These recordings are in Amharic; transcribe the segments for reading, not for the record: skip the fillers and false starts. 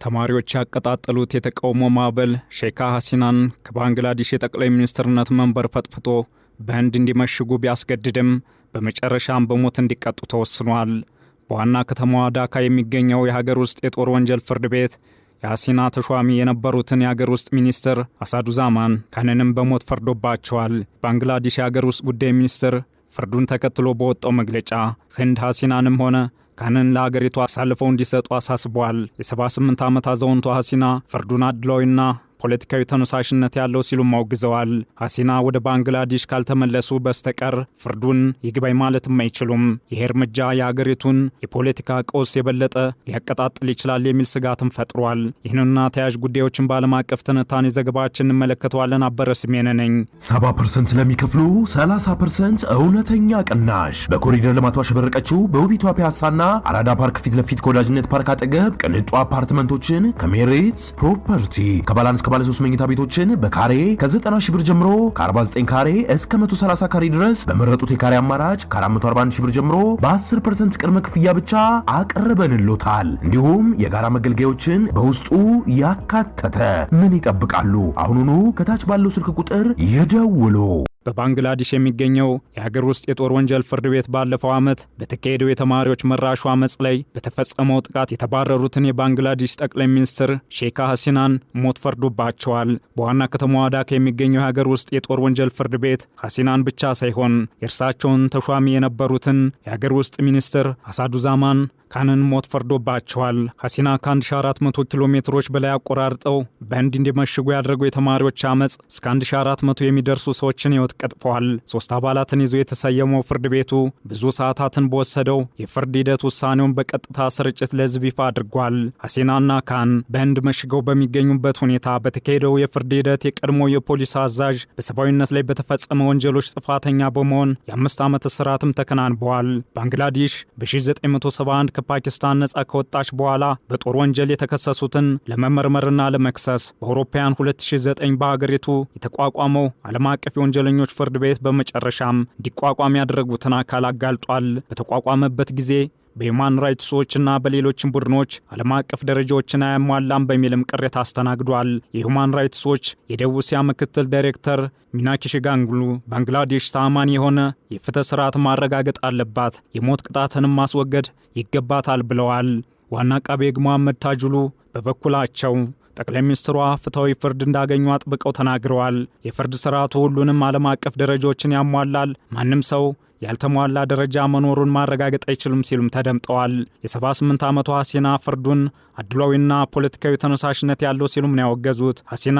ተማሪዎች ያቀጣጠሉት የተቃውሞ ማዕበል ሼክ ሐሲናን ከባንግላዴሽ የጠቅላይ ሚኒስትርነት መንበር ፈጥፍጦ በህንድ እንዲመሽጉ ቢያስገድድም በመጨረሻም በሞት እንዲቀጡ ተወስኗል። በዋና ከተማዋ ዳካ የሚገኘው የሀገር ውስጥ የጦር ወንጀል ፍርድ ቤት የሐሲና ተሿሚ የነበሩትን የሀገር ውስጥ ሚኒስትር አሳዱዛማን ካንንም በሞት ፈርዶባቸዋል። ባንግላዴሽ የሀገር ውስጥ ጉዳይ ሚኒስትር ፍርዱን ተከትሎ በወጣው መግለጫ ህንድ ሐሲናንም ሆነ ካንን ለሀገሪቱ አሳልፈው እንዲሰጡ አሳስቧል። የ78 ዓመት አዛውንቷ ሐሲና ፍርዱን አድሏዊና ፖለቲካዊ ተነሳሽነት ያለው ሲሉ አውግዘዋል። ሐሲና ወደ ባንግላዴሽ ካልተመለሱ በስተቀር ፍርዱን ይግባኝ ማለትም አይችሉም። ይህ እርምጃ የሀገሪቱን የፖለቲካ ቀውስ የበለጠ ሊያቀጣጥል ይችላል የሚል ስጋትም ፈጥሯል። ይህንና ተያያዥ ጉዳዮችን በዓለም አቀፍ ትንታኔ ዘገባችን እንመለከተዋለን። አበረ ስሜነ ነኝ። 70% ለሚከፍሉ 30% እውነተኛ ቅናሽ በኮሪደር ልማቷ ያሸበረቀችው በውቢቷ ፒያሳና አራዳ ፓርክ ፊት ለፊት ከወዳጅነት ፓርክ አጠገብ ቅንጡ አፓርትመንቶችን ከሜሪትስ ፕሮፐርቲ ከባላንስ ባለ 3 መኝታ ቤቶችን በካሬ ከ90 ሺህ ብር ጀምሮ ከ49 ካሬ እስከ 130 ካሬ ድረስ በመረጡት የካሬ አማራጭ ከ441 ሺህ ብር ጀምሮ በ10% ቅድመ ክፍያ ብቻ አቅርበንልዎታል። እንዲሁም የጋራ መገልገያዎችን በውስጡ ያካተተ ምን ይጠብቃሉ? አሁኑኑ ከታች ባለው ስልክ ቁጥር ይደውሉ። በባንግላዴሽ የሚገኘው የሀገር ውስጥ የጦር ወንጀል ፍርድ ቤት ባለፈው ዓመት በተካሄደው የተማሪዎች መራሹ አመጽ ላይ በተፈጸመው ጥቃት የተባረሩትን የባንግላዴሽ ጠቅላይ ሚኒስትር ሼክ ሐሲናን ሞት ፈርዶባቸዋል። በዋና ከተማዋ ዳካ የሚገኘው የሀገር ውስጥ የጦር ወንጀል ፍርድ ቤት ሐሲናን ብቻ ሳይሆን የእርሳቸውን ተሿሚ የነበሩትን የሀገር ውስጥ ሚኒስትር አሳዱዛማን ካንን ሞት ፈርዶባቸዋል። ሐሲና ከ1400 ኪሎ ሜትሮች በላይ አቆራርጠው በህንድ እንዲመሽጉ ያደረገው የተማሪዎች አመጽ እስከ 1400 የሚደርሱ ሰዎችን ሕይወት ቀጥፏል። 3 አባላትን ይዞ የተሰየመው ፍርድ ቤቱ ብዙ ሰዓታትን በወሰደው የፍርድ ሂደት ውሳኔውን በቀጥታ ስርጭት ለህዝብ ይፋ አድርጓል። ሐሲናና ካን በህንድ መሽገው በሚገኙበት ሁኔታ በተካሄደው የፍርድ ሂደት የቀድሞ የፖሊስ አዛዥ በሰብአዊነት ላይ በተፈጸመ ወንጀሎች ጥፋተኛ በመሆን የ5 ዓመት እስራትም ተከናንበዋል። ባንግላዴሽ በ1971 ከፓኪስታን ነጻ ከወጣች በኋላ በጦር ወንጀል የተከሰሱትን ለመመርመርና ለመክሰስ በአውሮፓውያን 2009 በሀገሪቱ የተቋቋመው ዓለም አቀፍ የወንጀለኞች ፍርድ ቤት በመጨረሻም እንዲቋቋም ያደረጉትን አካል አጋልጧል። በተቋቋመበት ጊዜ በሂውማን ራይትስ ዎችና በሌሎችም ቡድኖች ዓለም አቀፍ ደረጃዎችን አያሟላም በሚልም ቅሬታ አስተናግዷል። የሂውማን ራይትስ ዎች የደቡብ እስያ ምክትል ዳይሬክተር ሚናኪሽ ጋንጉሉ ባንግላዴሽ ታማኒ የሆነ የፍትህ ስርዓት ማረጋገጥ አለባት፣ የሞት ቅጣትንም ማስወገድ ይገባታል ብለዋል። ዋና አቃቤ ሕግ መሐመድ ታጁሉ በበኩላቸው ጠቅላይ ሚኒስትሯ ፍትሃዊ ፍርድ እንዳገኙ አጥብቀው ተናግረዋል። የፍርድ ስርዓቱ ሁሉንም ዓለም አቀፍ ደረጃዎችን ያሟላል፣ ማንም ሰው ያልተሟላ ደረጃ መኖሩን ማረጋገጥ አይችልም ሲሉም ተደምጠዋል። የ78 ዓመቷ ሐሲና ፍርዱን አድሏዊና ፖለቲካዊ ተነሳሽነት ያለው ሲሉም ነው ያወገዙት። ሐሲና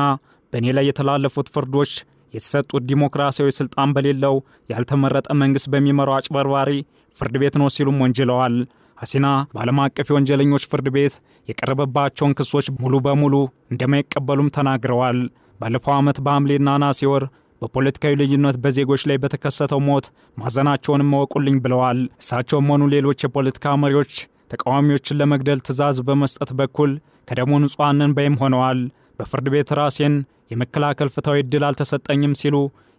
በእኔ ላይ የተላለፉት ፍርዶች የተሰጡት ዲሞክራሲያዊ ስልጣን በሌለው ያልተመረጠ መንግስት በሚመራው አጭበርባሪ ፍርድ ቤት ነው ሲሉም ወንጅለዋል። ሐሲና በዓለም አቀፍ የወንጀለኞች ፍርድ ቤት የቀረበባቸውን ክሶች ሙሉ በሙሉ እንደማይቀበሉም ተናግረዋል። ባለፈው ዓመት በሐምሌና ነሐሴ ወር በፖለቲካዊ ልዩነት በዜጎች ላይ በተከሰተው ሞት ማዘናቸውን መወቁልኝ ብለዋል። እሳቸውም ሆኑ ሌሎች የፖለቲካ መሪዎች ተቃዋሚዎችን ለመግደል ትዕዛዝ በመስጠት በኩል ከደሞ ንጹሐንን በይም ሆነዋል። በፍርድ ቤት ራሴን የመከላከል ፍትሃዊ ዕድል አልተሰጠኝም ሲሉ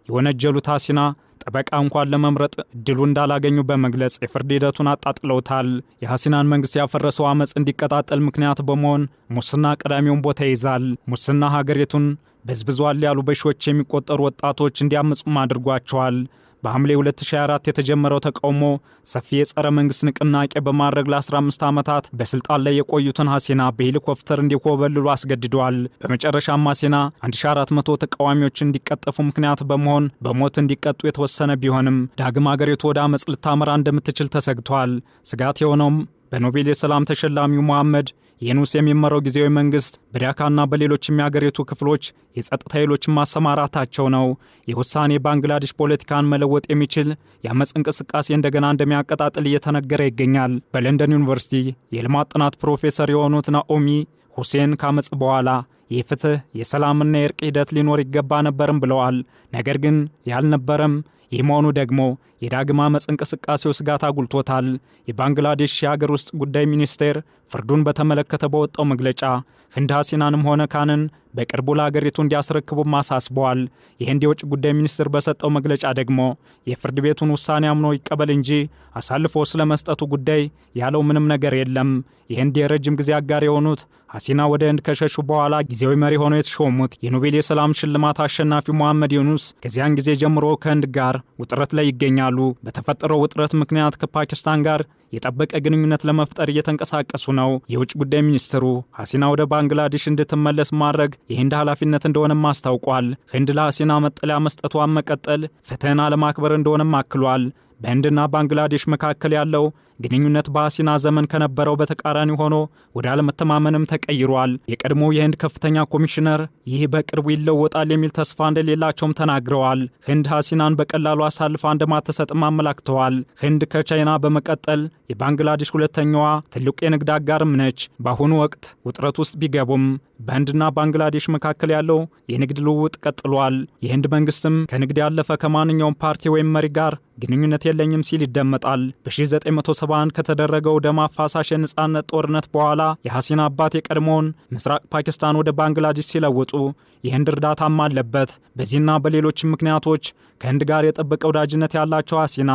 የወነጀሉት ሐሲና ጠበቃ እንኳን ለመምረጥ ዕድሉ እንዳላገኙ በመግለጽ የፍርድ ሂደቱን አጣጥለውታል። የሐሲናን መንግስት ያፈረሰው አመጽ እንዲቀጣጠል ምክንያት በመሆን ሙስና ቀዳሚውን ቦታ ይዛል። ሙስና ሀገሪቱን በዝብዟል ያሉ በሺዎች የሚቆጠሩ ወጣቶች እንዲያመጹም አድርጓቸዋል። በሐምሌ 2024 የተጀመረው ተቃውሞ ሰፊ የጸረ መንግስት ንቅናቄ በማድረግ ለ15 ዓመታት በስልጣን ላይ የቆዩትን ሐሲና በሄሊኮፕተር እንዲኮበልሉ አስገድደዋል። በመጨረሻም ሐሲና 1400 ተቃዋሚዎች እንዲቀጠፉ ምክንያት በመሆን በሞት እንዲቀጡ የተወሰነ ቢሆንም ዳግም አገሪቱ ወደ አመጽ ልታመራ እንደምትችል ተሰግቷል። ስጋት የሆነውም በኖቤል የሰላም ተሸላሚው መሐመድ የኑስ የሚመራው ጊዜያዊ መንግስት በዳካና በሌሎችም የሀገሪቱ ክፍሎች የጸጥታ ኃይሎችን ማሰማራታቸው ነው። የውሳኔ ባንግላዴሽ ፖለቲካን መለወጥ የሚችል የአመጽ እንቅስቃሴ እንደገና እንደሚያቀጣጥል እየተነገረ ይገኛል። በለንደን ዩኒቨርሲቲ የልማት ጥናት ፕሮፌሰር የሆኑት ናኦሚ ሁሴን ከአመጽ በኋላ የፍትህ የሰላምና የእርቅ ሂደት ሊኖር ይገባ ነበርም ብለዋል። ነገር ግን ያልነበረም ይህ መሆኑ ደግሞ የዳግም አመጽ እንቅስቃሴው ስጋት አጉልቶታል። የባንግላዴሽ የሀገር ውስጥ ጉዳይ ሚኒስቴር ፍርዱን በተመለከተ በወጣው መግለጫ ህንድ ሐሲናንም ሆነ ካንን በቅርቡ ለሀገሪቱ እንዲያስረክቡም አሳስበዋል። የህንድ የውጭ ጉዳይ ሚኒስትር በሰጠው መግለጫ ደግሞ የፍርድ ቤቱን ውሳኔ አምኖ ይቀበል እንጂ አሳልፎ ስለመስጠቱ ጉዳይ ያለው ምንም ነገር የለም። የህንድ የረጅም ጊዜ አጋር የሆኑት ሐሲና ወደ ህንድ ከሸሹ በኋላ ጊዜያዊ መሪ ሆነው የተሾሙት የኖቤል የሰላም ሽልማት አሸናፊ መሐመድ ዩኑስ ከዚያን ጊዜ ጀምሮ ከህንድ ጋር ውጥረት ላይ ይገኛሉ። በተፈጠረው ውጥረት ምክንያት ከፓኪስታን ጋር የጠበቀ ግንኙነት ለመፍጠር እየተንቀሳቀሱ ነው። የውጭ ጉዳይ ሚኒስትሩ ሐሲና ወደ ባንግላዴሽ እንድትመለስ ማድረግ የህንድ ኃላፊነት እንደሆነም አስታውቋል። ህንድ ለሐሲና መጠለያ መስጠቷን መቀጠል ፍትህን አለማክበር እንደሆነም አክሏል። በህንድና ባንግላዴሽ መካከል ያለው ግንኙነት በሐሲና ዘመን ከነበረው በተቃራኒ ሆኖ ወደ አለመተማመንም ተቀይሯል። የቀድሞው የህንድ ከፍተኛ ኮሚሽነር ይህ በቅርቡ ይለወጣል የሚል ተስፋ እንደሌላቸውም ተናግረዋል። ህንድ ሐሲናን በቀላሉ አሳልፋ እንደማትሰጥም አመላክተዋል። ህንድ ከቻይና በመቀጠል የባንግላዴሽ ሁለተኛዋ ትልቁ የንግድ አጋርም ነች። በአሁኑ ወቅት ውጥረት ውስጥ ቢገቡም በህንድና ባንግላዴሽ መካከል ያለው የንግድ ልውውጥ ቀጥሏል። የህንድ መንግስትም ከንግድ ያለፈ ከማንኛውም ፓርቲ ወይም መሪ ጋር ግንኙነት የለኝም ሲል ይደመጣል። በ1971 ከተደረገው ደም አፋሳሽ የነጻነት ጦርነት በኋላ የሐሲና አባት የቀድሞውን ምስራቅ ፓኪስታን ወደ ባንግላዴሽ ሲለውጡ የህንድ እርዳታም አለበት። በዚህና በሌሎችም ምክንያቶች ከህንድ ጋር የጠበቀ ወዳጅነት ያላቸው ሐሲና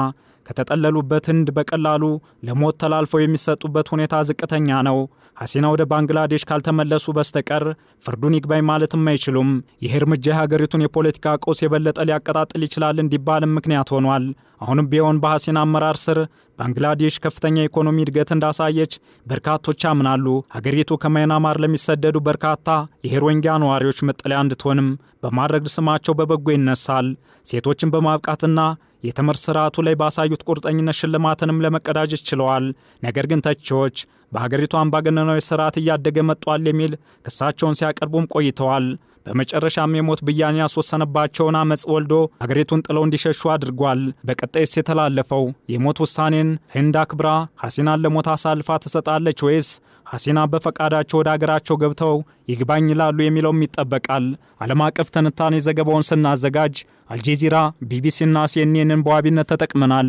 ከተጠለሉበት ህንድ በቀላሉ ለሞት ተላልፈው የሚሰጡበት ሁኔታ ዝቅተኛ ነው። ሐሲና ወደ ባንግላዴሽ ካልተመለሱ በስተቀር ፍርዱን ይግባኝ ማለትም አይችሉም። ይህ እርምጃ የሀገሪቱን የፖለቲካ ቀውስ የበለጠ ሊያቀጣጥል ይችላል እንዲባልም ምክንያት ሆኗል። አሁንም ቢሆን በሐሲና አመራር ስር ባንግላዴሽ ከፍተኛ የኢኮኖሚ እድገት እንዳሳየች በርካቶች ያምናሉ። ሀገሪቱ ከማይናማር ለሚሰደዱ በርካታ የሮሂንግያ ነዋሪዎች መጠለያ እንድትሆንም በማድረግ ስማቸው በበጎ ይነሳል። ሴቶችን በማብቃትና የትምህርት ስርዓቱ ላይ ባሳዩት ቁርጠኝነት ሽልማትንም ለመቀዳጀት ችለዋል። ነገር ግን ተቺዎች በሀገሪቱ አምባገነናዊ ስርዓት እያደገ መጥቷል የሚል ክሳቸውን ሲያቀርቡም ቆይተዋል። በመጨረሻም የሞት ብያኔ ያስወሰነባቸውን አመጽ ወልዶ ሀገሪቱን ጥለው እንዲሸሹ አድርጓል። በቀጣይስ የተላለፈው የሞት ውሳኔን ህንድ አክብራ ሐሲናን ለሞት አሳልፋ ትሰጣለች ወይስ ሐሲና በፈቃዳቸው ወደ ሀገራቸው ገብተው ይግባኝ ይላሉ የሚለውም ይጠበቃል። ዓለም አቀፍ ትንታኔ ዘገባውን ስናዘጋጅ አልጀዚራ፣ ቢቢሲና ሲኤንኤንን በዋቢነት ተጠቅመናል።